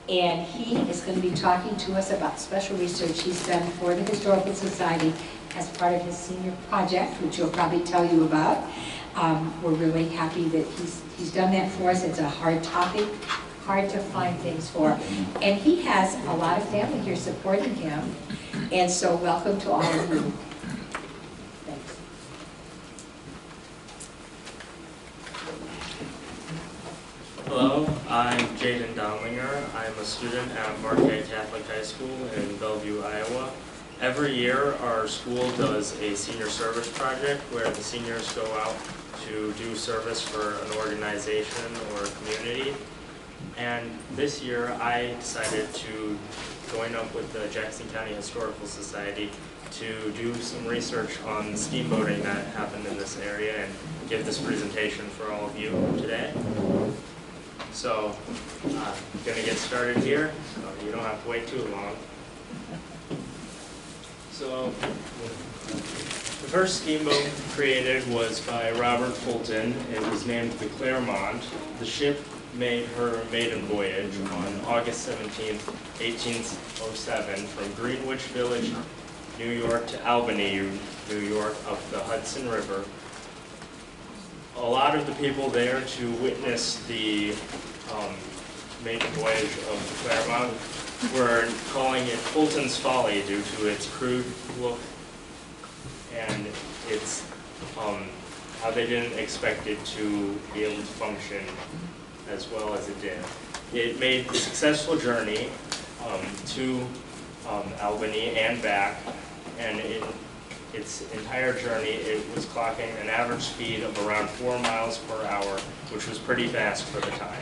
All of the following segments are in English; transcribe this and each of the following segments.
And he is going to be talking to us about special research he's done for the Historical Society as part of his senior project, which he'll probably tell you about. We're really happy that he's done that for us. It's a hard topic, hard to find things for. And he has a lot of family here supporting him. And so welcome to all of you. Thanks. Hello, I'm Jaden Dondlinger. I'm a student at Marquette Catholic High School in Bellevue, Iowa. Every year, our school does a senior service project where the seniors go out to do service for an organization or a community. And this year, I decided to join up with the Jackson County Historical Society to do some research on the steamboating that happened in this area and give this presentation for all of you today. So, I'm going to get started here. You don't have to wait too long. So, the first steamboat created was by Robert Fulton. It was named the Claremont. The ship made her maiden voyage on August 17, 1807 from Greenwich Village, New York to Albany, New York, up the Hudson River. A lot of the people there to witness the maiden voyage of the Claremont were calling it Fulton's Folly due to its crude look and its how they didn't expect it to be able to function as well as it did. It made the successful journey to Albany and back, and its entire journey, it was clocking an average speed of around 4 miles per hour, which was pretty fast for the time.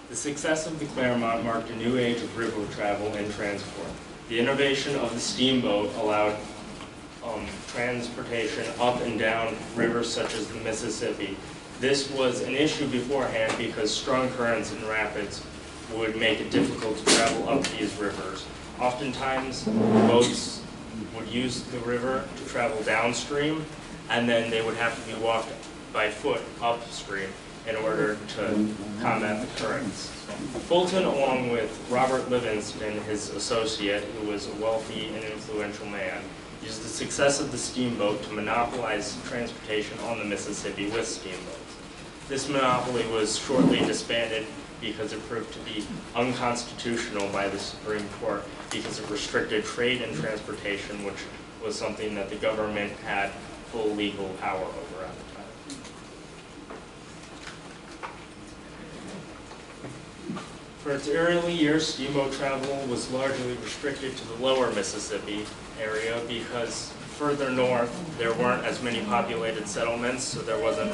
The success of the Claremont marked a new age of river travel and transport. The innovation of the steamboat allowed transportation up and down rivers such as the Mississippi. This was an issue beforehand because strong currents and rapids would make it difficult to travel up these rivers. Oftentimes, boats would use the river to travel downstream, and then they would have to be walked by foot upstream in order to combat the currents. Fulton, along with Robert Livingston, his associate, who was a wealthy and influential man, used the success of the steamboat to monopolize transportation on the Mississippi with steamboats. This monopoly was shortly disbanded because it proved to be unconstitutional by the Supreme Court because it restricted trade and transportation, which was something that the government had full legal power over at the time. For its early years, steamboat travel was largely restricted to the lower Mississippi area because further north there weren't as many populated settlements, so there wasn't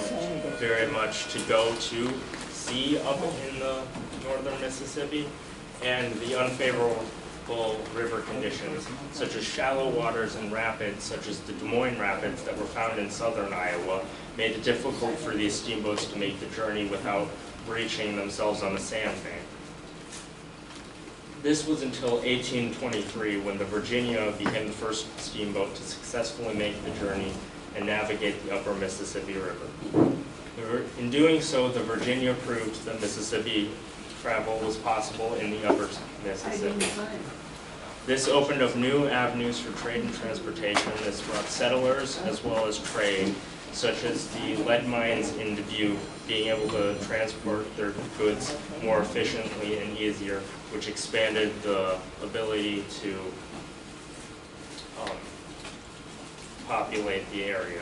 very much to go to see up in the northern Mississippi, and the unfavorable river conditions, such as shallow waters and rapids, such as the Des Moines Rapids that were found in southern Iowa, made it difficult for these steamboats to make the journey without breaching themselves on the sandbank. This was until 1823 when the Virginia became the first steamboat to successfully make the journey and navigate the upper Mississippi River. In doing so, the Virginia proved that Mississippi travel was possible in the upper Mississippi. This opened up new avenues for trade and transportation. This brought settlers as well as trade, such as the lead mines in Dubuque, being able to transport their goods more efficiently and easier, which expanded the ability to populate the area.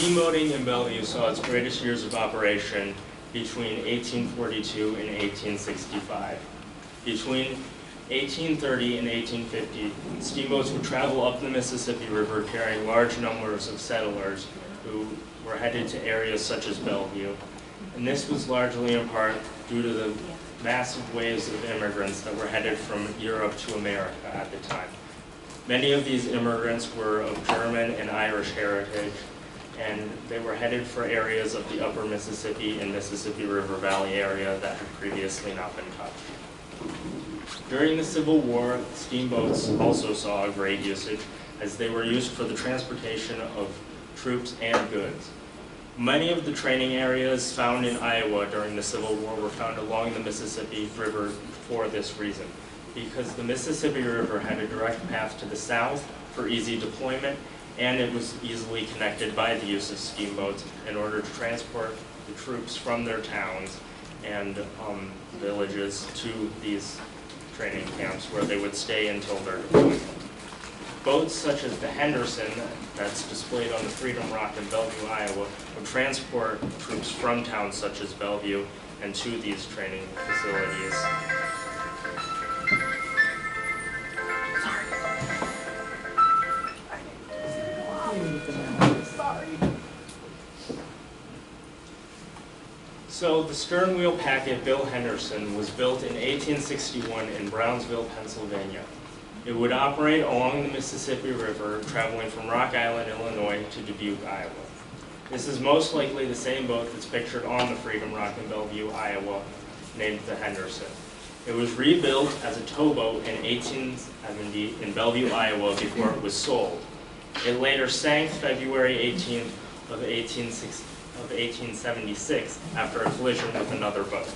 Steamboating in Bellevue saw its greatest years of operation between 1842 and 1865. Between 1830 and 1850, steamboats would travel up the Mississippi River carrying large numbers of settlers who were headed to areas such as Bellevue. And this was largely in part due to the massive waves of immigrants that were headed from Europe to America at the time. Many of these immigrants were of German and Irish heritage, and they were headed for areas of the upper Mississippi and Mississippi River Valley area that had previously not been touched. During the Civil War, steamboats also saw a great usage as they were used for the transportation of troops and goods. Many of the training areas found in Iowa during the Civil War were found along the Mississippi River for this reason, because the Mississippi River had a direct path to the south for easy deployment, and it was easily connected by the use of steamboats in order to transport the troops from their towns and villages to these training camps where they would stay until their deployment. Boats such as the Henderson, that's displayed on the Freedom Rock in Bellevue, Iowa, would transport troops from towns such as Bellevue and to these training facilities. So the stern wheel packet Bill Henderson was built in 1861 in Brownsville, Pennsylvania. It would operate along the Mississippi River, traveling from Rock Island, Illinois to Dubuque, Iowa. This is most likely the same boat that's pictured on the Freedom Rock in Bellevue, Iowa, named the Henderson. It was rebuilt as a towboat in 1870 in Bellevue, Iowa before it was sold. It later sank February 18th of 1876 after a collision with another boat.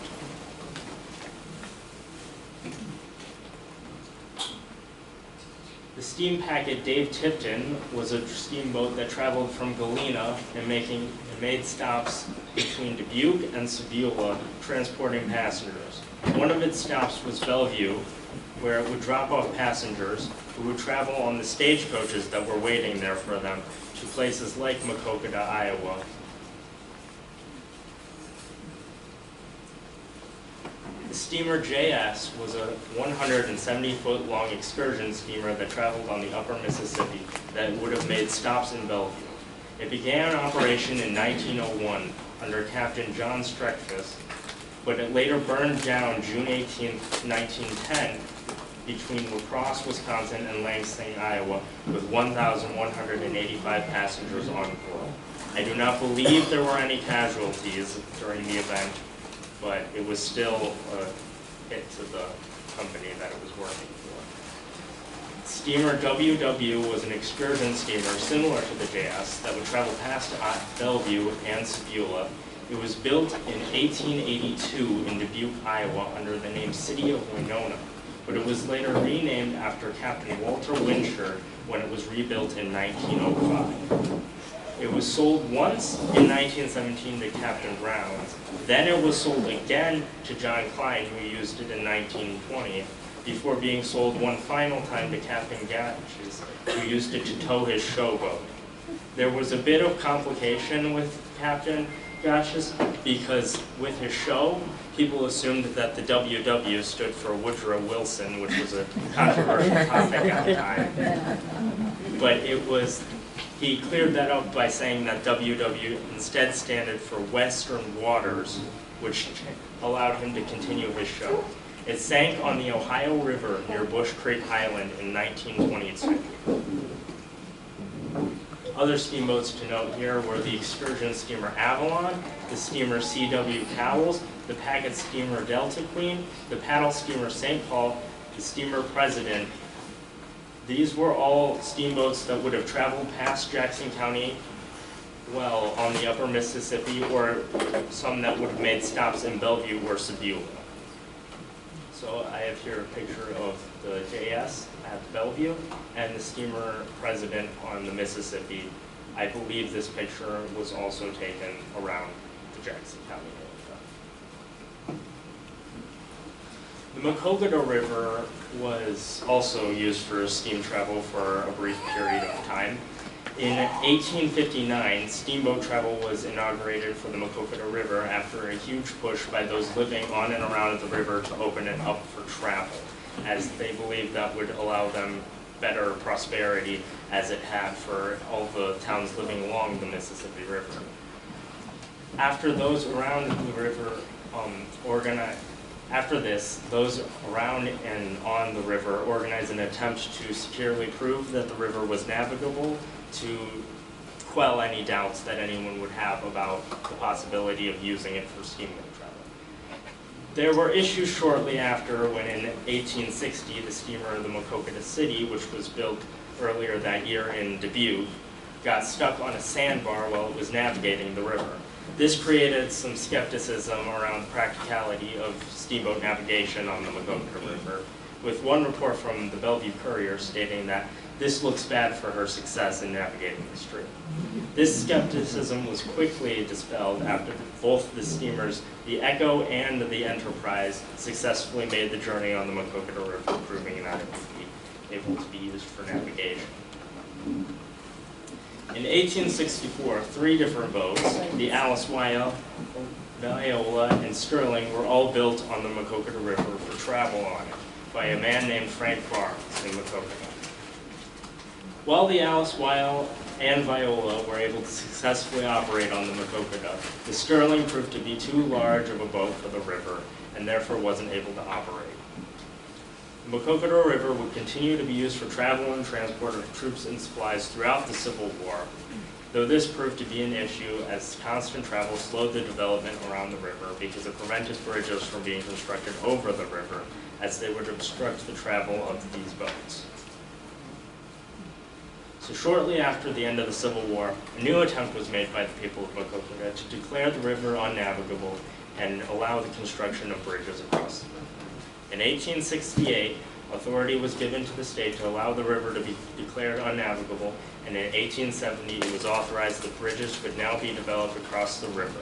The steam packet Dave Tipton was a steamboat that traveled from Galena and made stops between Dubuque and Sebula, transporting passengers. One of its stops was Bellevue, where it would drop off passengers who would travel on the stagecoaches that were waiting there for them to places like Maquoketa, Iowa. The steamer JS was a 170-foot long excursion steamer that traveled on the upper Mississippi that would have made stops in Bellevue. It began operation in 1901 under Captain John Streckfus, but it later burned down June 18, 1910, between La Crosse, Wisconsin and Lansing, Iowa, with 1,185 passengers on board. I do not believe there were any casualties during the event, but it was still a hit to the company that it was working for. Steamer WW was an excursion steamer similar to the JS that would travel past Bellevue and Sebula. It was built in 1882 in Dubuque, Iowa under the name City of Winona, but it was later renamed after Captain Walter Winchard when it was rebuilt in 1905. It was sold once in 1917 to Captain Brown's. Then it was sold again to John Klein, who used it in 1920, before being sold one final time to Captain Gatches, who used it to tow his showboat. There was a bit of complication with Captain Gatches because with his show, people assumed that the WW stood for Woodrow Wilson, which was a controversial topic at the time. But he cleared that up by saying that WW instead stood for Western Waters, which allowed him to continue his show. It sank on the Ohio River near Bush Creek Island in 1922. Other steamboats to note here were the excursion steamer Avalon, the steamer C.W. Cowles, the packet steamer Delta Queen, the paddle steamer St. Paul, the steamer President. These were all steamboats that would have traveled past Jackson County, well, on the upper Mississippi, or some that would have made stops in Bellevue or Sebula. So I have here a picture of the JS at Bellevue and the steamer President on the Mississippi. I believe this picture was also taken around the Jackson County area. The Maquoketa River was also used for steam travel for a brief period of time. In 1859, steamboat travel was inaugurated for the Maquoketa River after a huge push by those living on and around the river to open it up for travel, as they believed that would allow them better prosperity as it had for all the towns living along the Mississippi River. After those around the river those around and on the river organized an attempt to securely prove that the river was navigable, to quell any doubts that anyone would have about the possibility of using it for steamboat travel. There were issues shortly after when in 1860 the steamer the Maquoketa City, which was built earlier that year in Dubuque, got stuck on a sandbar while it was navigating the river. This created some skepticism around the practicality of steamboat navigation on the Maquoketa River, with one report from the Bellevue Courier stating that this looks bad for her success in navigating the stream. This skepticism was quickly dispelled after both the steamers, the Echo and the Enterprise, successfully made the journey on the Maquoketa River, proving that it would be able to be used for navigation. In 1864, 3 different boats, the Alice, Viola, and Sterling, were all built on the Maquoketa River for travel on it by a man named Frank Barnes in Maquoketa. While the Alice, and Viola were able to successfully operate on the Maquoketa, the Sterling proved to be too large of a boat for the river and therefore wasn't able to operate. The Maquoketa River would continue to be used for travel and transport of troops and supplies throughout the Civil War, though this proved to be an issue as constant travel slowed the development around the river because it prevented bridges from being constructed over the river, as they would obstruct the travel of these boats. So shortly after the end of the Civil War, a new attempt was made by the people of Maquoketa to declare the river unnavigable and allow the construction of bridges across the river. In 1868, authority was given to the state to allow the river to be declared unnavigable, and in 1870 it was authorized that bridges could now be developed across the river.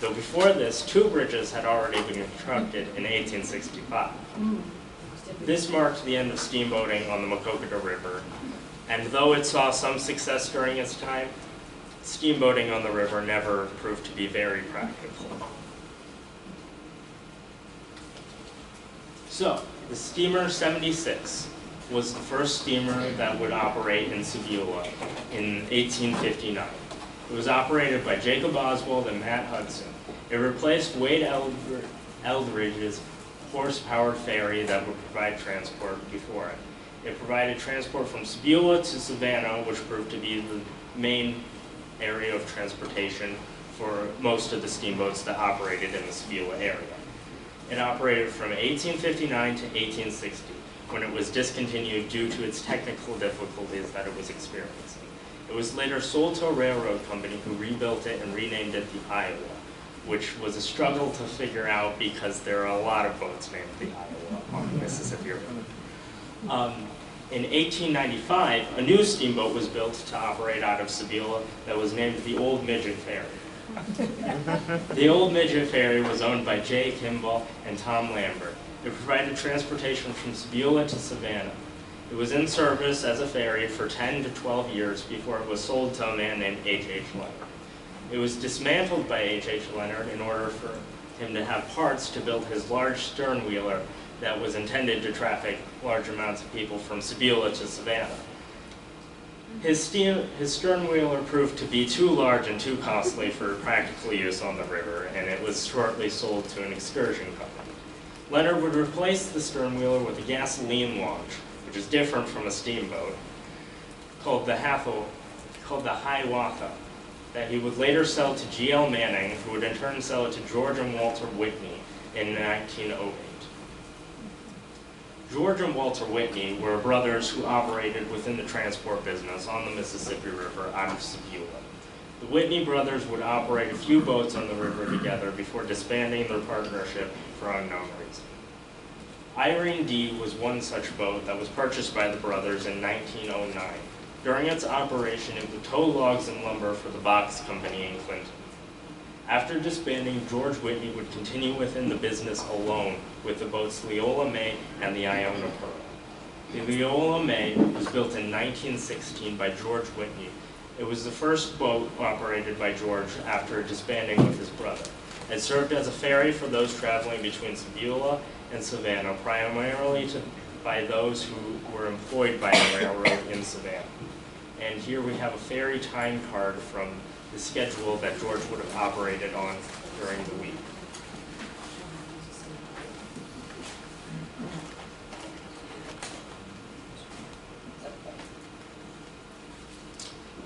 Though before this, 2 bridges had already been constructed in 1865. This marked the end of steamboating on the Maquoketa River, and though it saw some success during its time, steamboating on the river never proved to be very practical. So, the steamer 76 was the first steamer that would operate in Sevilla in 1859. It was operated by Jacob Oswald and Matt Hudson. It replaced Wade Eldridge's horse-powered ferry that would provide transport before it. It provided transport from Sevilla to Savannah, which proved to be the main area of transportation for most of the steamboats that operated in the Sevilla area. It operated from 1859 to 1860, when it was discontinued due to its technical difficulties that it was experiencing. It was later sold to a railroad company who rebuilt it and renamed it the Iowa, which was a struggle to figure out because there are a lot of boats named the Iowa on the Mississippi River. In 1895, a new steamboat was built to operate out of Sevilla that was named the Old Midget Ferry. The Old Midget Ferry was owned by J. Kimball and Tom Lambert. It provided transportation from Sevilla to Savannah. It was in service as a ferry for 10 to 12 years before it was sold to a man named H.H. Leonard. It was dismantled by H.H. Leonard in order for him to have parts to build his large sternwheeler that was intended to traffic large amounts of people from Sevilla to Savannah. His sternwheeler proved to be too large and too costly for practical use on the river, and it was shortly sold to an excursion company. Leonard would replace the sternwheeler with a gasoline launch, which is different from a steamboat, called the Hiawatha, that he would later sell to G.L. Manning, who would in turn sell it to George and Walter Whitney in 1908. George and Walter Whitney were brothers who operated within the transport business on the Mississippi River out of Sevilla. The Whitney brothers would operate a few boats on the river together before disbanding their partnership for unknown reason. Irene D was one such boat that was purchased by the brothers in 1909. During its operation, it would tow logs and lumber for the Box Company in Clinton. After disbanding, George Whitney would continue within the business alone with the boats Leola May and the Iona Pearl. The Leola May was built in 1916 by George Whitney. It was the first boat operated by George after disbanding with his brother. It served as a ferry for those traveling between Sevilla and Savannah, primarily by those who were employed by the railroad in Savannah. And here we have a ferry time card from the schedule that George would have operated on during the week.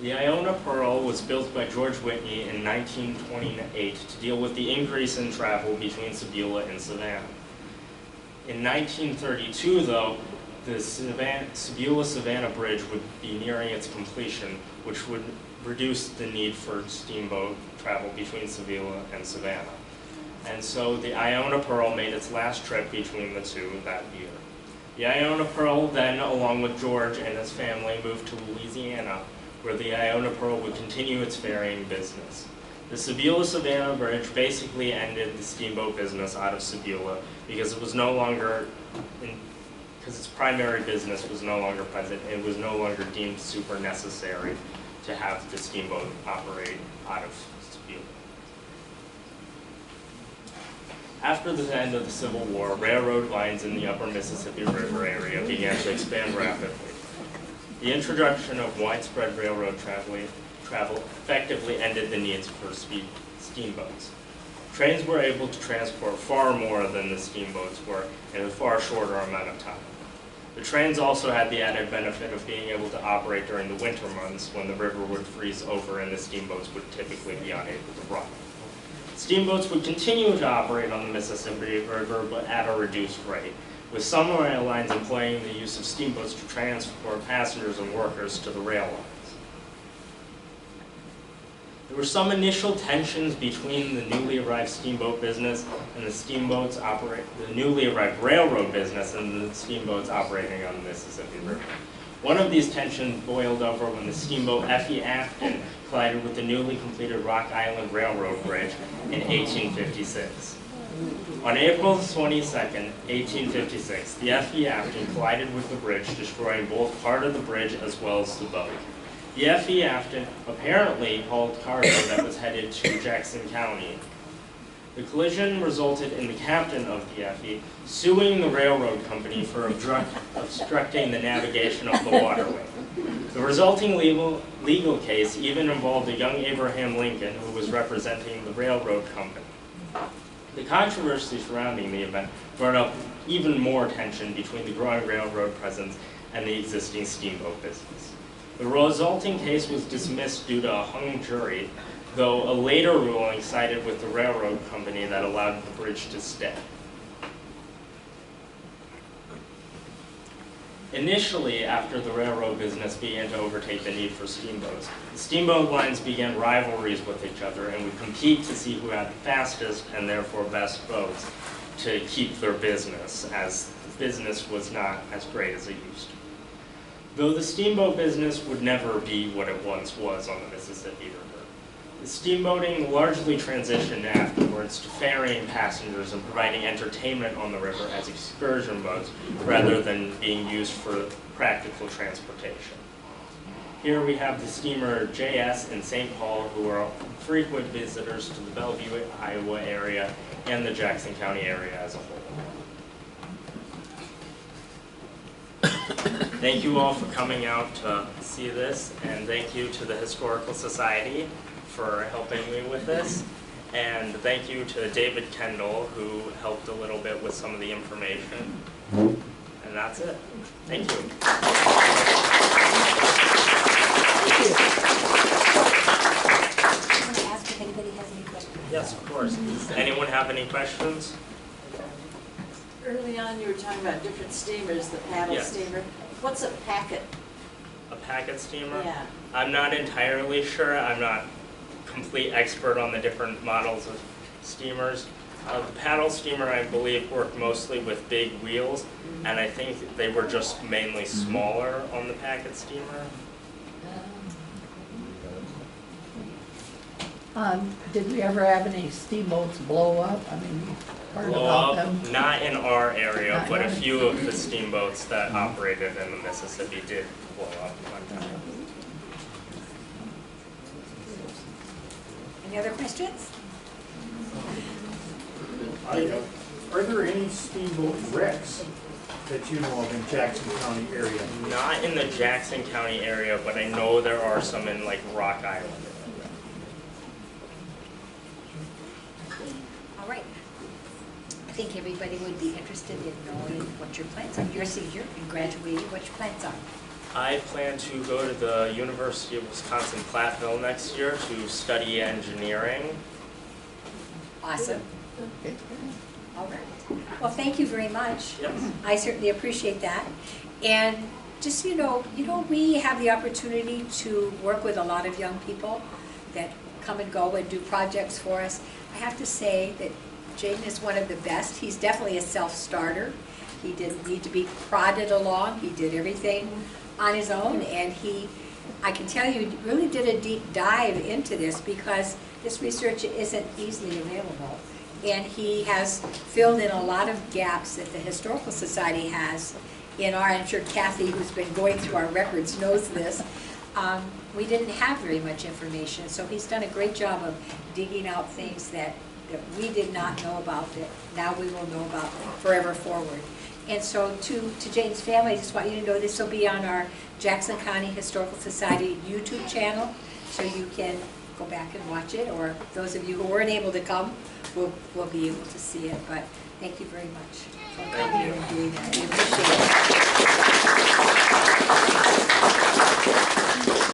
The Iona Pearl was built by George Whitney in 1928 to deal with the increase in travel between Sevilla and Savannah. In 1932, though, the Sebula-Savannah Bridge would be nearing its completion, which would reduce the need for steamboat travel between Sebula and Savannah. And so the Iona Pearl made its last trip between the two that year. The Iona Pearl then, along with George and his family, moved to Louisiana, where the Iona Pearl would continue its ferrying business. The Sebula-Savannah Bridge basically ended the steamboat business out of Sebula because it was no longer, because its primary business was no longer present. It was no longer deemed super necessary to have the steamboat operate out of Sebula. After the end of the Civil War, railroad lines in the upper Mississippi River area began to expand rapidly. The introduction of widespread railroad travel effectively ended the needs for steamboats. Trains were able to transport far more than the steamboats were in a far shorter amount of time. The trains also had the added benefit of being able to operate during the winter months when the river would freeze over and the steamboats would typically be unable to run. Steamboats would continue to operate on the Mississippi River, but at a reduced rate, with some rail lines employing the use of steamboats to transport passengers and workers to the rail lines. There were some initial tensions between the newly arrived steamboat business and the newly arrived railroad business and the steamboats operating on the Mississippi River. One of these tensions boiled over when the steamboat F.E. Afton collided with the newly completed Rock Island Railroad Bridge in 1856. On April 22, 1856, the F.E. Afton collided with the bridge, destroying both part of the bridge as well as the boat. The F.E. Afton apparently hauled cargo that was headed to Jackson County. The collision resulted in the captain of the F.E. suing the railroad company for obstructing the navigation of the waterway. The resulting legal case even involved a young Abraham Lincoln who was representing the railroad company. The controversy surrounding the event brought up even more tension between the growing railroad presence and the existing steamboat business. The resulting case was dismissed due to a hung jury, though a later ruling sided with the railroad company that allowed the bridge to stay. Initially, after the railroad business began to overtake the need for steamboats, the steamboat lines began rivalries with each other and would compete to see who had the fastest and therefore best boats to keep their business, as the business was not as great as it used to be. Though the steamboat business would never be what it once was on the Mississippi River. The steamboating largely transitioned afterwards to ferrying passengers and providing entertainment on the river as excursion boats rather than being used for practical transportation. Here we have the steamer JS in St. Paul, who are frequent visitors to the Bellevue, Iowa area and the Jackson County area as a whole. Thank you all for coming out to see this, and thank you to the Historical Society for helping me with this. And thank you to David Kendall, who helped a little bit with some of the information. And that's it. Thank you. I want to ask if anybody has any questions. Yes, of course. Does anyone have any questions? Early on, you were talking about different steamers, the paddle Yes. steamer. What's a packet? A packet steamer? Yeah. I'm not entirely sure. I'm not a complete expert on the different models of steamers. The paddle steamer, I believe, worked mostly with big wheels, and I think they were just mainly smaller on the packet steamer. Did we ever have any steamboats blow up? I mean, heard Blow about up, them. not in our area, Not in but a our- few of the steamboats that operated in the Mississippi did blow up one time. Any other questions? Are there any steamboat wrecks that you know of in Jackson County area? Not in the Jackson County area, but I know there are some in like Rock Island. All right. I think everybody would be interested in knowing what your plans are. You're a senior and graduating, what your plans are. I plan to go to the University of Wisconsin-Platteville next year to study engineering. Awesome. All right. Well, thank you very much. Yes. I certainly appreciate that. And just, we have the opportunity to work with a lot of young people that come and go and do projects for us. I have to say that Jaden is one of the best. He's definitely a self-starter. He didn't need to be prodded along. He did everything on his own, and I can tell you, really did a deep dive into this because this research isn't easily available. And he has filled in a lot of gaps that the Historical Society has in I'm sure Kathy, who's been going through our records, knows this. We didn't have very much information, so he's done a great job of digging out things that we did not know about that now we will know about forever forward. And so to Jaden's family, I just want you to know this will be on our Jackson County Historical Society YouTube channel, so you can go back and watch it, or those of you who weren't able to come will be able to see it. But thank you very much for coming and doing that. We appreciate it.